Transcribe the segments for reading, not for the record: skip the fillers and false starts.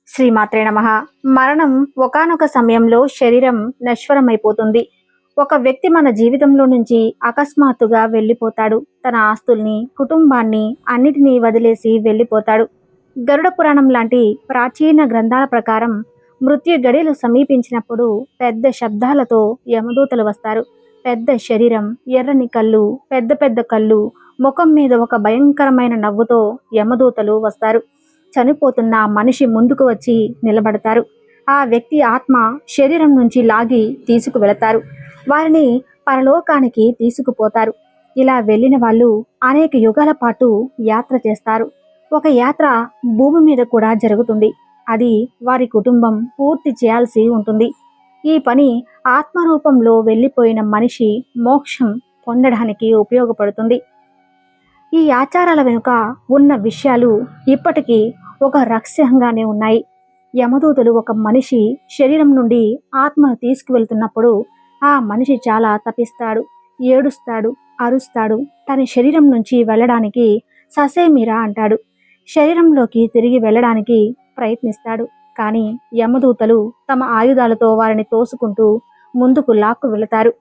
శ్రీమాత్రే నమః. మరణం ఒకానొక సమయంలో శరీరం నశ్వరమైపోతుంది. ఒక వ్యక్తి మన జీవితంలో నుంచి అకస్మాత్తుగా వెళ్ళిపోతాడు. తన ఆస్తుల్ని, కుటుంబాన్ని అన్నిటినీ వదిలేసి వెళ్ళిపోతాడు. గరుడ పురాణం లాంటి ప్రాచీన గ్రంథాల ప్రకారం మృత్యు గడియలు సమీపించినప్పుడు పెద్ద శబ్దాలతో యమదూతలు వస్తారు. పెద్ద శరీరం, ఎర్రని కళ్ళు, పెద్ద పెద్ద కళ్ళు, ముఖం మీద ఒక భయంకరమైన నవ్వుతో యమదూతలు వస్తారు. చనిపోతున్న మనిషి ముందుకు వచ్చి నిలబడతారు. ఆ వ్యక్తి ఆత్మ శరీరం నుంచి లాగి తీసుకువెళతారు. వారిని పరలోకానికి తీసుకుపోతారు. ఇలా వెళ్ళిన వాళ్ళు అనేక యుగాల పాటు యాత్ర చేస్తారు. ఒక యాత్ర భూమి మీద కూడా జరుగుతుంది. అది వారి కుటుంబం పూర్తి చేయాల్సి ఉంటుంది. ఈ పని ఆత్మరూపంలో వెళ్ళిపోయిన మనిషి మోక్షం పొందడానికి ఉపయోగపడుతుంది. ఈ ఆచారాల వెనుక ఉన్న విషయాలు ఇప్పటికీ ఒక రహస్యంగానే ఉన్నాయి. యమదూతలు ఒక మనిషి శరీరం నుండి ఆత్మను తీసుకువెళ్తున్నప్పుడు ఆ మనిషి చాలా తపిస్తాడు, ఏడుస్తాడు, అరుస్తాడు. తన శరీరం నుంచి వెళ్ళడానికి ససేమిరా అంటాడు. శరీరంలోకి తిరిగి వెళ్ళడానికి ప్రయత్నిస్తాడు. కానీ యమదూతలు తమ ఆయుధాలతో వారిని తోసుకుంటూ ముందుకు లాక్కు వెళతారు.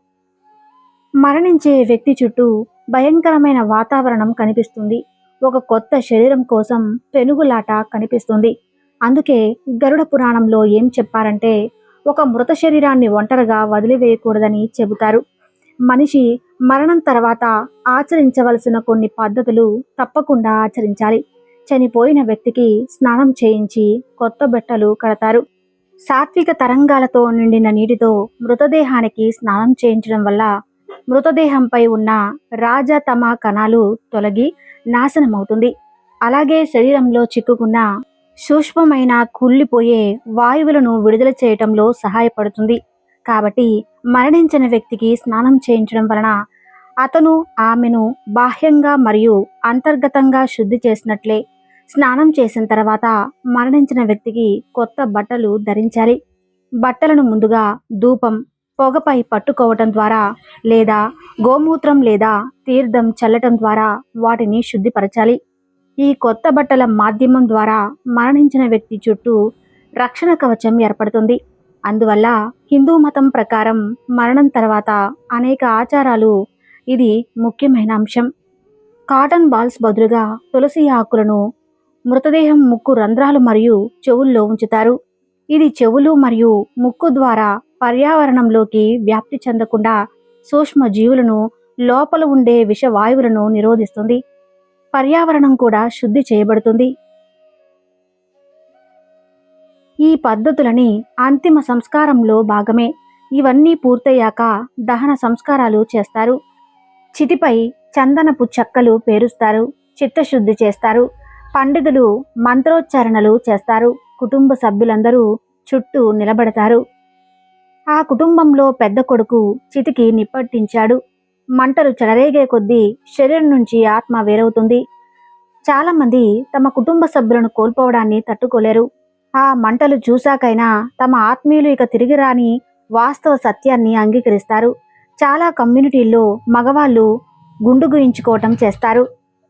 మరణించే వ్యక్తి చుట్టూ భయంకరమైన వాతావరణం కనిపిస్తుంది. ఒక కొత్త శరీరం కోసం పెనుగులాట కనిపిస్తుంది. అందుకే గరుడ పురాణంలో ఏం చెప్పారంటే, ఒక మృత శరీరాన్ని ఒంటరిగా వదిలివేయకూడదని చెబుతారు. మనిషి మరణం తర్వాత ఆచరించవలసిన కొన్ని పద్ధతులు తప్పకుండా ఆచరించాలి. చనిపోయిన వ్యక్తికి స్నానం చేయించి కొత్త బట్టలు కడతారు. సాత్విక తరంగాలతో నిండిన నీటితో మృతదేహానికి స్నానం చేయించడం వల్ల మృతదేహంపై ఉన్న రాజతమ కణాలు తొలగి నాశనమవుతుంది. అలాగే శరీరంలో చిక్కుకున్న సూక్ష్మమైన కుళ్ళిపోయే వాయువులను విడుదల చేయటంలో సహాయపడుతుంది. కాబట్టి మరణించిన వ్యక్తికి స్నానం చేయించడం వలన అతను ఆమెను బాహ్యంగా మరియు అంతర్గతంగా శుద్ధి చేసినట్లే. స్నానం చేసిన తర్వాత మరణించిన వ్యక్తికి కొత్త బట్టలు ధరించాలి. బట్టలను ముందుగా ధూపం, పొగపై పట్టుకోవటం ద్వారా లేదా గోమూత్రం లేదా తీర్థం చల్లటం ద్వారా వాటిని శుద్ధిపరచాలి. ఈ కొత్త బట్టల మాధ్యమం ద్వారా మరణించిన వ్యక్తి చుట్టూ రక్షణ కవచం ఏర్పడుతుంది. అందువల్ల హిందూ మతం ప్రకారం మరణం తర్వాత అనేక ఆచారాలు ఇది ముఖ్యమైన అంశం. కాటన్ బాల్స్ బదులుగా తులసి ఆకులను మృతదేహం ముక్కు రంధ్రాలు మరియు చెవుల్లో ఉంచుతారు. ఇది చెవులు మరియు ముక్కు ద్వారా పర్యావరణంలోకి వ్యాప్తి చెందకుండా సూక్ష్మ జీవులను, లోపల ఉండే విషవాయువులను నిరోధిస్తుంది. పర్యావరణం కూడా శుద్ధి చేయబడుతుంది. ఈ పద్ధతులని అంతిమ సంస్కారంలో భాగమే. ఇవన్నీ పూర్తయ్యాక దహన సంస్కారాలు చేస్తారు. చితిపై చందనపు చెక్కలు పేరుస్తారు. చిత్తశుద్ధి చేస్తారు. పండితులు మంత్రోచ్చారణలు చేస్తారు. కుటుంబ సభ్యులందరూ చుట్టూ నిలబడతారు. ఆ కుటుంబంలో పెద్ద కొడుకు చితికి నిప్పట్టించాడు. మంటలు చెలరేగే కొద్దీ శరీరం నుంచి ఆత్మ వేరవుతుంది. చాలామంది తమ కుటుంబ సభ్యులను కోల్పోవడాన్ని తట్టుకోలేరు. ఆ మంటలు చూశాకైనా తమ ఆత్మీయులు ఇక తిరిగి రాని వాస్తవ సత్యాన్ని అంగీకరిస్తారు. చాలా కమ్యూనిటీల్లో మగవాళ్ళు గుండు గుయించుకోవటం చేస్తారు.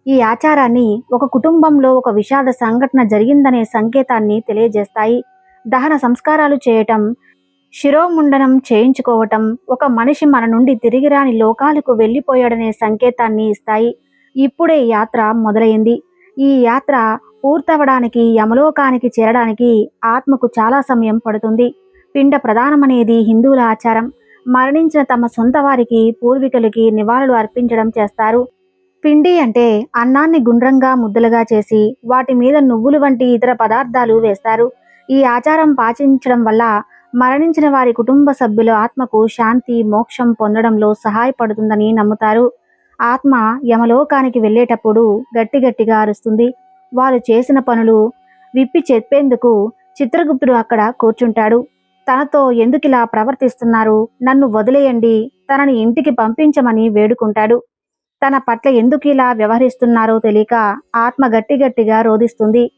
ఈ ఆచారాన్ని ఒక కుటుంబంలో ఒక విషాద సంఘటన జరిగిందనే సంకేతాన్ని తెలియజేస్తాయి. దహన సంస్కారాలు చేయటం, శిరోముండనం చేయించుకోవటం ఒక మనిషి మన నుండి తిరిగి రాని లోకాలకు వెళ్ళిపోయాడనే సంకేతాన్ని ఇస్తాయి. ఇప్పుడే యాత్ర మొదలైంది. ఈ యాత్ర పూర్తవడానికి, యమలోకానికి చేరడానికి ఆత్మకు చాలా సమయం పడుతుంది. పిండ ప్రదానమనేది హిందువుల ఆచారం. మరణించిన తమ సొంత వారికి, పూర్వీకులకి నివాళులు అర్పించడం చేస్తారు. పిండి అంటే అన్నాన్ని గుండ్రంగా ముద్దలుగా చేసి వాటి మీద నువ్వులు వంటి ఇతర పదార్థాలు వేస్తారు. ఈ ఆచారం పాటించడం వల్ల మరణించిన వారి కుటుంబ సభ్యుల ఆత్మకు శాంతి, మోక్షం పొందడంలో సహాయపడుతుందని నమ్ముతారు. ఆత్మ యమలోకానికి వెళ్ళేటప్పుడు గట్టిగట్టిగా అరుస్తుంది. వారు చేసిన పనులు విప్పి చెప్పేందుకు చిత్రగుప్తుడు అక్కడ కూర్చుంటాడు. తనతో ఎందుకిలా ప్రవర్తిస్తున్నారు, నన్ను వదిలేయండి, తనని ఇంటికి పంపించమని వేడుకుంటాడు. తన పట్ల ఎందుకు ఇలా వ్యవహరిస్తున్నారో తెలియక ఆత్మ గట్టిగట్టిగా రోధిస్తుంది.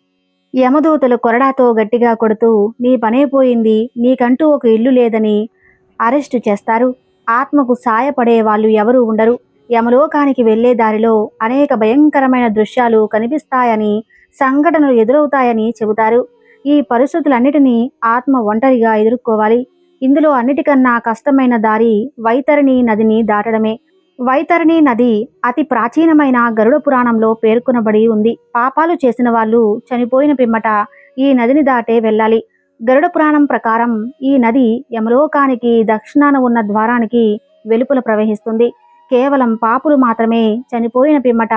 యమదూతలు కొరడాతో గట్టిగా కొడుతూ, నీ పనైపోయింది, నీకంటూ ఒక ఇల్లు లేదని అరెస్టు చేస్తారు. ఆత్మకు సాయపడే వాళ్ళు ఎవరూ ఉండరు. యమలోకానికి వెళ్లే దారిలో అనేక భయంకరమైన దృశ్యాలు కనిపిస్తాయని, సంఘటనలు ఎదురవుతాయని చెబుతారు. ఈ పరిస్థితులన్నిటినీ ఆత్మ ఒంటరిగా ఎదుర్కోవాలి. ఇందులో అన్నిటికన్నా కష్టమైన దారి వైతరణి నదిని దాటడమే. వైతరణి నది అతి ప్రాచీనమైన గరుడ పురాణంలో పేర్కొనబడి ఉంది. పాపాలు చేసిన వాళ్ళు చనిపోయిన పిమ్మట ఈ నదిని దాటే వెళ్ళాలి. గరుడ పురాణం ప్రకారం ఈ నది యమలోకానికి దక్షిణాన ఉన్న ద్వారానికి వెలుపల ప్రవహిస్తుంది. కేవలం పాపులు మాత్రమే చనిపోయిన పిమ్మట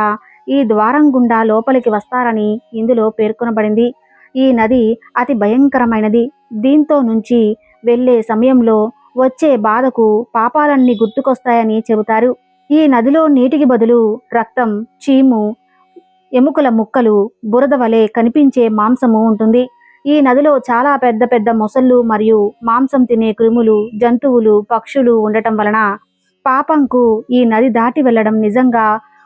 ఈ ద్వారం గుండా లోపలికి వస్తారని ఇందులో పేర్కొనబడింది. ఈ నది అతి భయంకరమైనది. దీంతో నుంచి వెళ్ళే సమయంలో వచ్చే బాధకు పాపాలన్నీ గుర్తుకొస్తాయని చెబుతారు. ఈ నదిలో నీటికి బదులు రక్తం, చీము, ఎముకల ముక్కలు, బురద వలె కనిపించే మాంసము ఉంటుంది. ఈ నదిలో చాలా పెద్ద పెద్ద మొసళ్ళు మరియు మాంసం తినే క్రిములు, జంతువులు, పక్షులు ఉండటం వలన పాపంకు ఈ నది దాటి వెళ్ళడం నిజంగా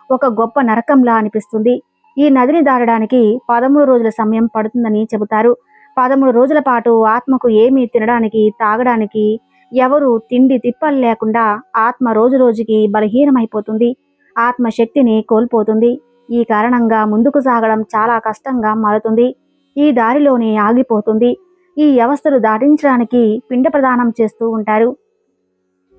ఒక గొప్ప నరకంలా అనిపిస్తుంది. ఈ నదిని దాటడానికి 13 రోజుల సమయం పడుతుందని చెబుతారు. 13 రోజుల పాటు ఆత్మకు ఏమీ తినడానికి, తాగడానికి, ఎవరు తిండి తిప్పలు లేకుండా ఆత్మ రోజు రోజుకి బలహీనమైపోతుంది. ఆత్మశక్తిని కోల్పోతుంది. ఈ కారణంగా ముందుకు సాగడం చాలా కష్టంగా మారుతుంది. ఈ దారిలోనే ఆగిపోతుంది. ఈ వ్యవస్థలు దాటించడానికి పిండ ప్రదానం చేస్తూ ఉంటారు.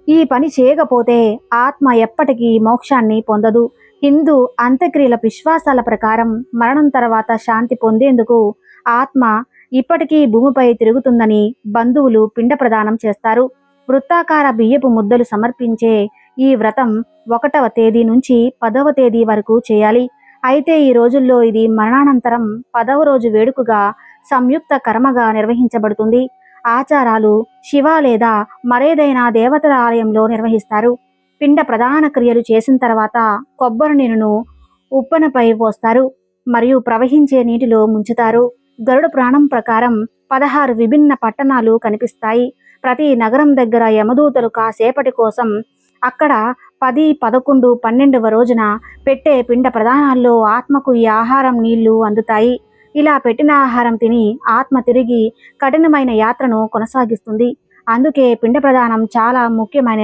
ఈ పని చేయకపోతే ఆత్మ ఎప్పటికీ మోక్షాన్ని పొందదు. హిందూ అంత్యక్రియల విశ్వాసాల ప్రకారం మరణం తర్వాత శాంతి పొందేందుకు ఆత్మ ఇప్పటికీ భూమిపై తిరుగుతుందని బంధువులు పిండ ప్రదానం చేస్తారు. వృత్తాకార బియ్యపు ముద్దలు సమర్పించే ఈ వ్రతం 1వ తేదీ నుంచి 10వ తేదీ వరకు చేయాలి. అయితే ఈ రోజుల్లో ఇది మరణానంతరం 10వ రోజు వేడుకగా సంయుక్త కర్మగా నిర్వహించబడుతుంది. ఆచారాలు శివ లేదా మరేదైనా దేవతల ఆలయంలో నిర్వహిస్తారు. పిండ ప్రధాన క్రియలు చేసిన తర్వాత కొబ్బరి నీరును ఉప్పనపై పోస్తారు మరియు ప్రవహించే నీటిలో ముంచుతారు. గరుడ పురాణం ప్రకారం 16 విభిన్న పట్టణాలు కనిపిస్తాయి. ప్రతి నగరం దగ్గర యమదూతలు కాసేపటి కోసం అక్కడ 10, 11, 12వ రోజున పెట్టే పిండ ప్రదానాల్లో ఆత్మకు ఈ ఆహారం, నీళ్లు అందుతాయి. ఇలా పెట్టిన ఆహారం తిని ఆత్మ తిరిగి కఠినమైన యాత్రను కొనసాగిస్తుంది. అందుకే పిండ ప్రదానం చాలా ముఖ్యమైన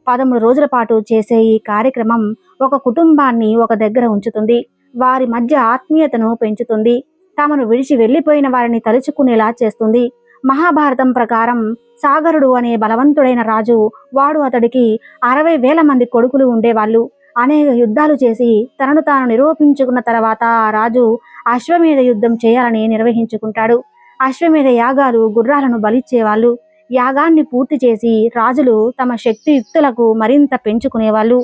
13 రోజుల పాటు చేసే ఈ కార్యక్రమం ఒక కుటుంబాన్ని ఒక దగ్గర ఉంచుతుంది. వారి మధ్య ఆత్మీయతను పెంచుతుంది. తమను విడిచి వెళ్ళిపోయిన వారిని తలుచుకునేలా చేస్తుంది. మహాభారతం ప్రకారం సాగరుడు అనే బలవంతుడైన రాజు, వాడు అతడికి 60,000 మంది కొడుకులు ఉండేవాళ్ళు. అనేక యుద్ధాలు చేసి తనను తాను నిరూపించుకున్న తర్వాత ఆ రాజు అశ్వమేధ యుద్ధం చేయాలని నిర్వహించుకుంటాడు. అశ్వమేధ యాగాలు గుర్రాలను బలిచ్చేవాళ్ళు. యాగాన్ని పూర్తి చేసి రాజులు తమ శక్తియుక్తులకు మరింత పెంచుకునేవాళ్ళు.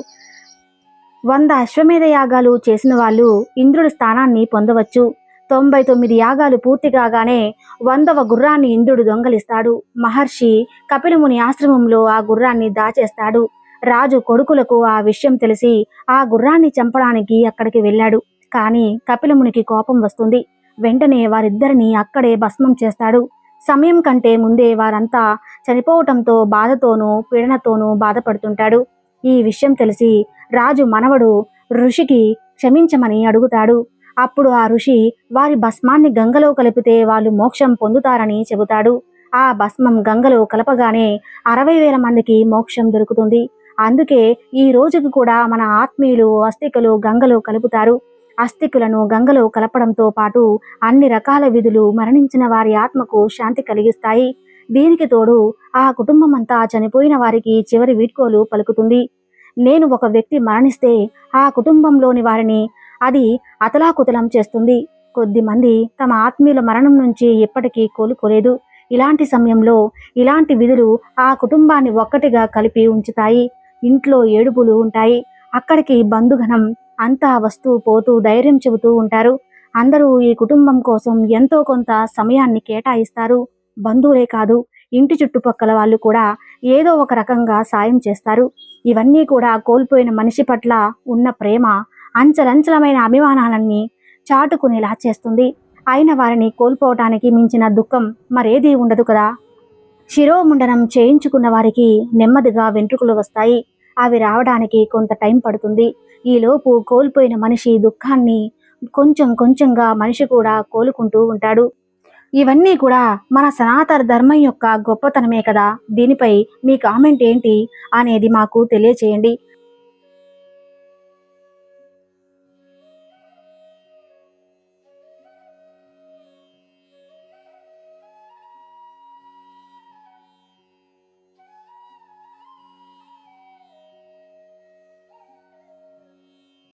100 అశ్వమేధ యాగాలు చేసిన వాళ్ళు ఇంద్రుడి స్థానాన్ని పొందవచ్చు. 99 యాగాలు పూర్తి కాగానే 100వ గుర్రాన్ని ఇంద్రుడు దొంగలిస్తాడు. మహర్షి కపిలముని ఆశ్రమంలో ఆ గుర్రాన్ని దాచేస్తాడు. రాజు కొడుకులకు ఆ విషయం తెలిసి ఆ గుర్రాన్ని చంపడానికి అక్కడికి వెళ్ళాడు. కానీ కపిలమునికి కోపం వస్తుంది. వెంటనే వారిద్దరిని అక్కడే భస్మం చేస్తాడు. సమయం కంటే ముందే వారంతా చనిపోవటంతో బాధతోనూ పీడనతోనూ బాధపడుతుంటాడు. ఈ విషయం తెలిసి రాజు మనవడు ఋషికి క్షమించమని అడుగుతాడు. అప్పుడు ఆ ఋషి వారి భస్మాన్ని గంగలో కలిపితే వాళ్ళు మోక్షం పొందుతారని చెబుతాడు. ఆ భస్మం గంగలో కలపగానే 60,000 మందికి మోక్షం దొరుకుతుంది. అందుకే ఈ రోజుకు కూడా మన ఆత్మీయులు అస్థికలు గంగలో కలుపుతారు. అస్థికులను గంగలో కలపడంతో పాటు అన్ని రకాల విధులు మరణించిన వారి ఆత్మకు శాంతి కలిగిస్తాయి. దీనికి తోడు ఆ కుటుంబం అంతా చనిపోయిన వారికి చివరి వీడ్కోలు పలుకుతుంది. నేను ఒక వ్యక్తి మరణిస్తే ఆ కుటుంబంలోని వారిని అది అతలాకుతలం చేస్తుంది. కొద్దిమంది తమ ఆత్మీయుల మరణం నుంచి ఎప్పటికీ కోలుకోలేదు. ఇలాంటి సమయంలో ఇలాంటి విధులు ఆ కుటుంబాన్ని ఒక్కటిగా కలిపి ఉంచుతాయి. ఇంట్లో ఏడుపులు ఉంటాయి. అక్కడికి బంధుగణం అంతా వస్తూ పోతూ ధైర్యం చెబుతూ ఉంటారు. అందరూ ఈ కుటుంబం కోసం ఎంతో కొంత సమయాన్ని కేటాయిస్తారు. బంధువులే కాదు, ఇంటి చుట్టుపక్కల వాళ్ళు కూడా ఏదో ఒక రకంగా సాయం చేస్తారు. ఇవన్నీ కూడా కోల్పోయిన మనిషి పట్ల ఉన్న ప్రేమ అంచలంచలమైన అభిమానాలన్నీ చాటుకునేలా చేస్తుంది. అయిన వారిని కోల్పోవటానికి మించిన దుఃఖం మరేదీ ఉండదు కదా. శిరోముండనం చేయించుకున్న వారికి నెమ్మదిగా వెంట్రుకలు వస్తాయి. అవి రావడానికి కొంత టైం పడుతుంది. ఈలోపు కోల్పోయిన మనిషి దుఃఖాన్ని కొంచెం కొంచెంగా మనిషి కూడా కోలుకుంటూ ఉంటాడు. ఇవన్నీ కూడా మన సనాతన ధర్మం యొక్క గొప్పతనమే కదా. దీనిపై మీ కామెంట్ ఏంటి అనేది మాకు తెలియచేయండి.